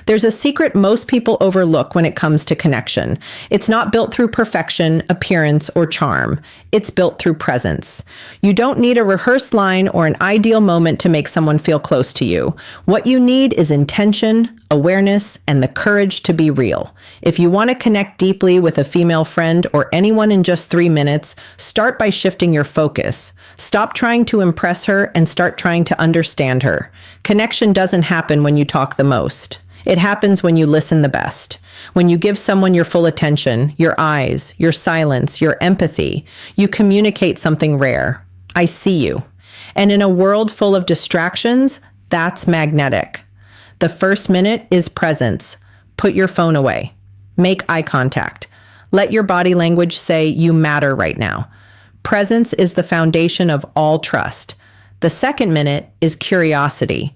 There's a secret most people overlook when it comes to connection. It's not built through perfection, appearance, or charm. It's built through presence. You don't need a rehearsed line or an ideal moment to make someone feel close to you. What you need is intention, awareness, and the courage to be real. If you want to connect deeply with a female friend or anyone in just 3 minutes, start by shifting your focus. Stop trying to impress her and start trying to understand her. Connection doesn't happen when you talk the most. It happens when you listen the best. When you give someone your full attention, your eyes, your silence, your empathy, you communicate something rare. I see you. And in a world full of distractions, that's magnetic. The first minute is presence. Put your phone away. Make eye contact. Let your body language say you matter right now. Presence is the foundation of all trust. The second minute is curiosity.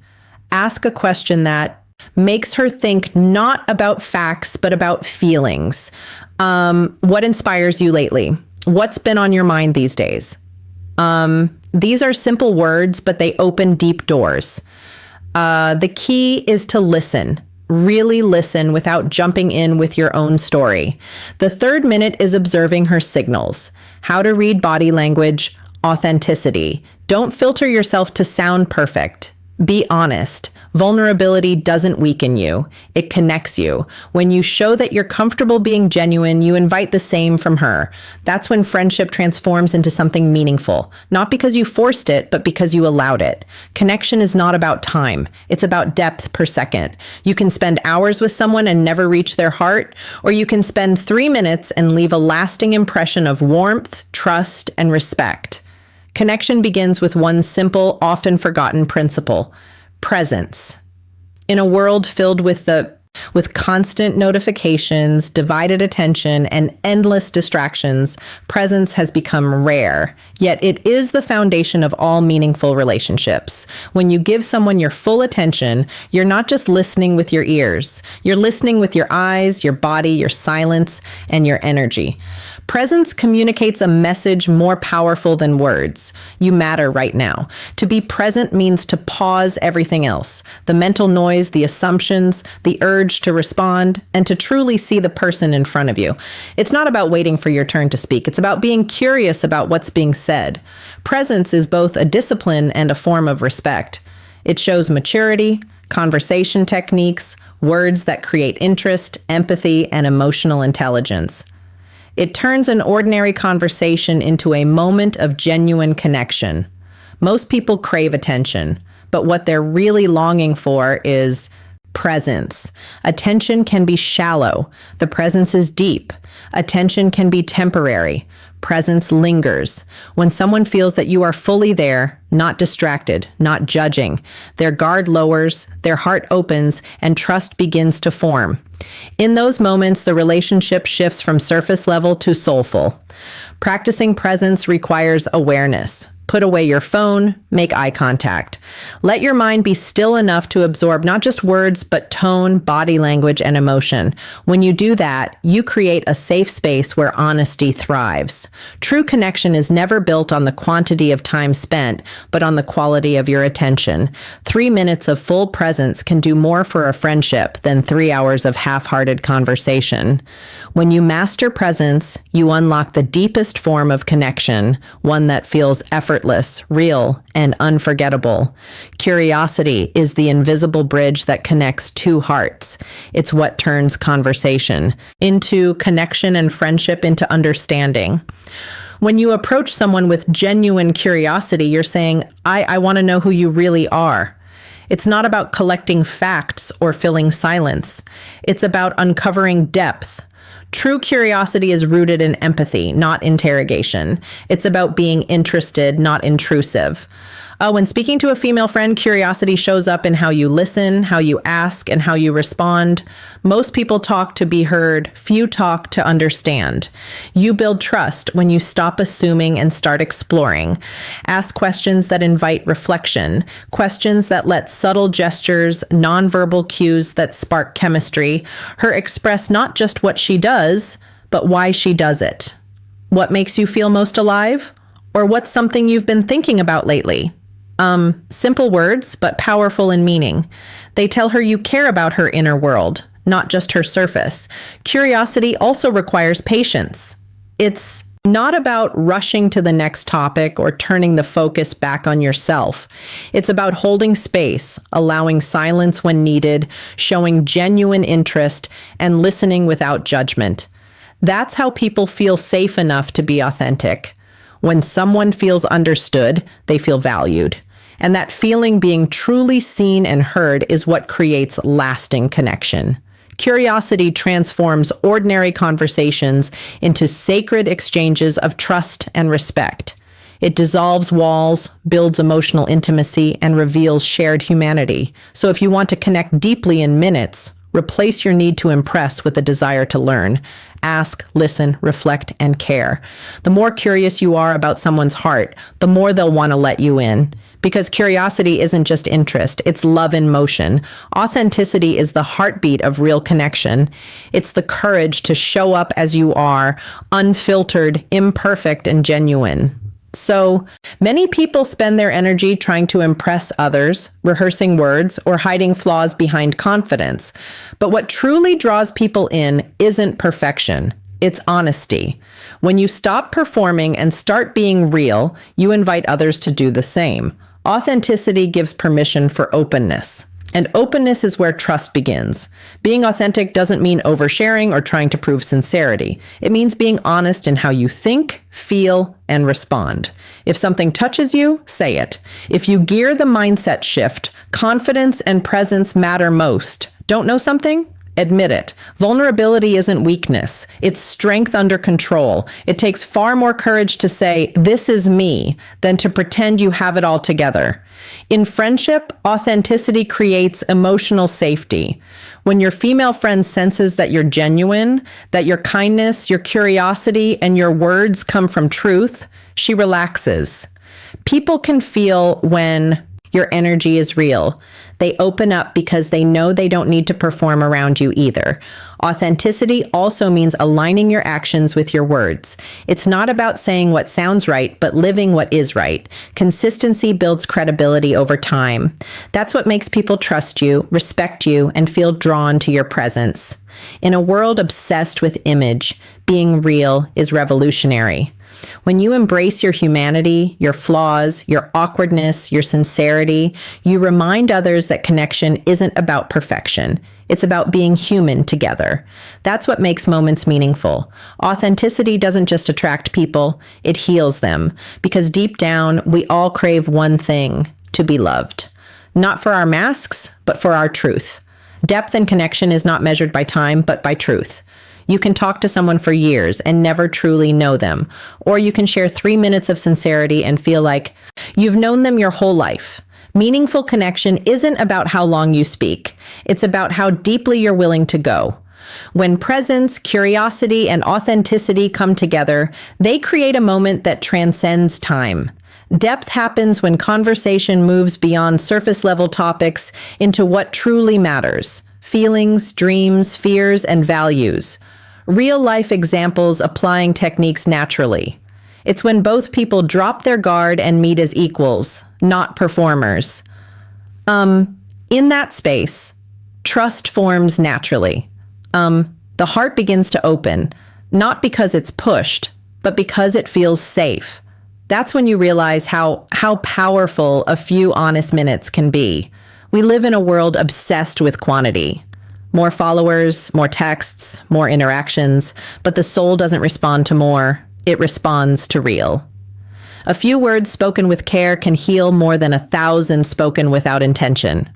Ask a question that makes her think not about facts, but about feelings. What inspires you lately? What's been on your mind these days? These are simple words, but they open deep doors. The key is to listen. Really listen without jumping in with your own story. The third minute is observing her signals. How to read body language, authenticity. Don't filter yourself to sound perfect. Be honest. Vulnerability doesn't weaken you. It connects you. When you show that you're comfortable being genuine, you invite the same from her. That's when friendship transforms into something meaningful. Not because you forced it, but because you allowed it. Connection is not about time. It's about depth per second. You can spend hours with someone and never reach their heart, or you can spend 3 minutes and leave a lasting impression of warmth, trust, and respect. Connection begins with one simple, often forgotten principle: presence. In a world filled with constant notifications, divided attention, and endless distractions, presence has become rare. Yet it is the foundation of all meaningful relationships. When you give someone your full attention, you're not just listening with your ears. You're listening with your eyes, your body, your silence, and your energy. Presence communicates a message more powerful than words. You matter right now. To be present means to pause everything else: the mental noise, the assumptions, the urge to respond, and to truly see the person in front of you. It's not about waiting for your turn to speak. It's about being curious about what's being said. Presence is both a discipline and a form of respect. It shows maturity, conversation techniques, words that create interest, empathy, and emotional intelligence. It turns an ordinary conversation into a moment of genuine connection. Most people crave attention, but what they're really longing for is presence. Attention can be shallow. The presence is deep. Attention can be temporary. Presence lingers. When someone feels that you are fully there, not distracted, not judging, their guard lowers, their heart opens, and trust begins to form. In those moments, the relationship shifts from surface level to soulful. Practicing presence requires awareness. Put away your phone, make eye contact. Let your mind be still enough to absorb not just words, but tone, body language, and emotion. When you do that, you create a safe space where honesty thrives. True connection is never built on the quantity of time spent, but on the quality of your attention. 3 minutes of full presence can do more for a friendship than 3 hours of half-hearted conversation. When you master presence, you unlock the deepest form of connection, one that feels effortless, real, and unforgettable. Curiosity is the invisible bridge that connects two hearts. It's what turns conversation into connection and friendship into understanding. When you approach someone with genuine curiosity, you're saying, I want to know who you really are. It's not about collecting facts or filling silence. It's about uncovering depth. True curiosity is rooted in empathy, not interrogation. It's about being interested, not intrusive. When speaking to a female friend, curiosity shows up in how you listen, how you ask, and how you respond. Most people talk to be heard. Few talk to understand. You build trust when you stop assuming and start exploring. Ask questions that invite reflection, questions that let subtle gestures, nonverbal cues that spark chemistry, her express not just what she does, but why she does it. What makes you feel most alive? Or what's something you've been thinking about lately? Simple words, but powerful in meaning. They tell her you care about her inner world, not just her surface. Curiosity also requires patience. It's not about rushing to the next topic or turning the focus back on yourself. It's about holding space, allowing silence when needed, showing genuine interest, and listening without judgment. That's how people feel safe enough to be authentic. When someone feels understood, they feel valued. And that feeling being truly seen and heard is what creates lasting connection. Curiosity transforms ordinary conversations into sacred exchanges of trust and respect. It dissolves walls, builds emotional intimacy, and reveals shared humanity. So if you want to connect deeply in minutes, replace your need to impress with a desire to learn. Ask, listen, reflect, and care. The more curious you are about someone's heart, the more they'll want to let you in. Because curiosity isn't just interest, it's love in motion. Authenticity is the heartbeat of real connection. It's the courage to show up as you are, unfiltered, imperfect, and genuine. So many people spend their energy trying to impress others, rehearsing words, or hiding flaws behind confidence. But what truly draws people in isn't perfection. It's honesty. When you stop performing and start being real, you invite others to do the same. Authenticity gives permission for openness. And openness is where trust begins. Being authentic doesn't mean oversharing or trying to prove sincerity. It means being honest in how you think, feel, and respond. If something touches you, say it. If you gear the mindset shift, confidence and presence matter most. Don't know something? Admit it. Vulnerability isn't weakness. It's strength under control. It takes far more courage to say, "This is me," than to pretend you have it all together. In friendship, authenticity creates emotional safety. When your female friend senses that you're genuine, that your kindness, your curiosity, and your words come from truth, she relaxes. People can feel when your energy is real. They open up because they know they don't need to perform around you either. Authenticity also means aligning your actions with your words. It's not about saying what sounds right, but living what is right. Consistency builds credibility over time. That's what makes people trust you, respect you, and feel drawn to your presence. In a world obsessed with image, being real is revolutionary. When you embrace your humanity, your flaws, your awkwardness, your sincerity, you remind others that connection isn't about perfection. It's about being human together. That's what makes moments meaningful. Authenticity doesn't just attract people, it heals them. Because deep down, we all crave one thing: to be loved. Not for our masks, but for our truth. Depth and connection is not measured by time, but by truth. You can talk to someone for years and never truly know them. Or you can share 3 minutes of sincerity and feel like you've known them your whole life. Meaningful connection isn't about how long you speak. It's about how deeply you're willing to go. When presence, curiosity, and authenticity come together, they create a moment that transcends time. Depth happens when conversation moves beyond surface-level topics into what truly matters: feelings, dreams, fears, and values. Real-life examples applying techniques naturally. It's when both people drop their guard and meet as equals, not performers. In that space, trust forms naturally. The heart begins to open, not because it's pushed, but because it feels safe. That's when you realize how powerful a few honest minutes can be. We live in a world obsessed with quantity. More followers, more texts, more interactions, but the soul doesn't respond to more. It responds to real. A few words spoken with care can heal more than 1,000 spoken without intention.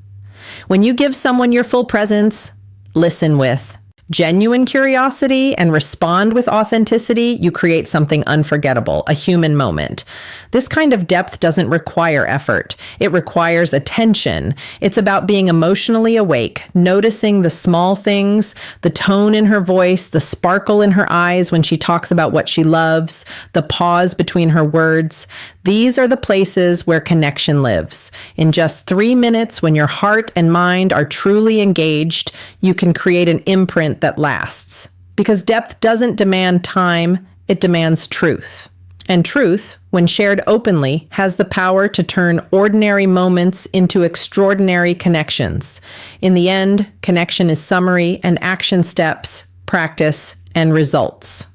When you give someone your full presence, listen with genuine curiosity and respond with authenticity, you create something unforgettable, a human moment. This kind of depth doesn't require effort. It requires attention. It's about being emotionally awake, noticing the small things, the tone in her voice, the sparkle in her eyes when she talks about what she loves, the pause between her words. These are the places where connection lives. In just 3 minutes, when your heart and mind are truly engaged, you can create an imprint that lasts. Because depth doesn't demand time, it demands truth. And truth, when shared openly, has the power to turn ordinary moments into extraordinary connections. In the end, connection is summary and action steps, practice, and results.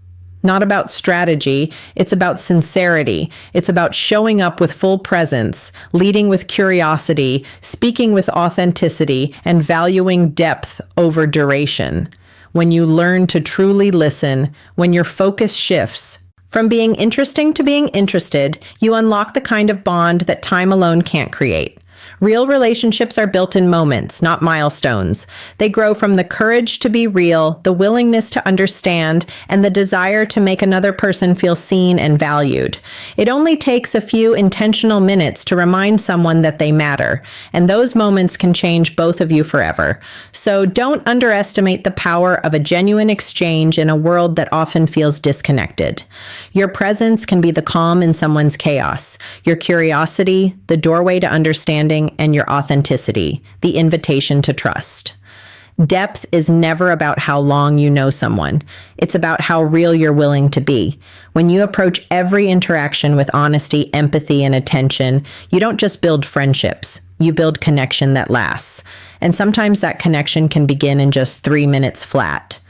Not about strategy, it's about sincerity. It's about showing up with full presence, leading with curiosity, speaking with authenticity, and valuing depth over duration. When you learn to truly listen, when your focus shifts, from being interesting to being interested, you unlock the kind of bond that time alone can't create. Real relationships are built in moments, not milestones. They grow from the courage to be real, the willingness to understand, and the desire to make another person feel seen and valued. It only takes a few intentional minutes to remind someone that they matter, and those moments can change both of you forever. So don't underestimate the power of a genuine exchange in a world that often feels disconnected. Your presence can be the calm in someone's chaos, your curiosity, the doorway to understanding, and your authenticity, the invitation to trust. Depth is never about how long you know someone. It's about how real you're willing to be. When you approach every interaction with honesty, empathy, and attention, you don't just build friendships, you build connection that lasts. And sometimes that connection can begin in just 3 minutes flat.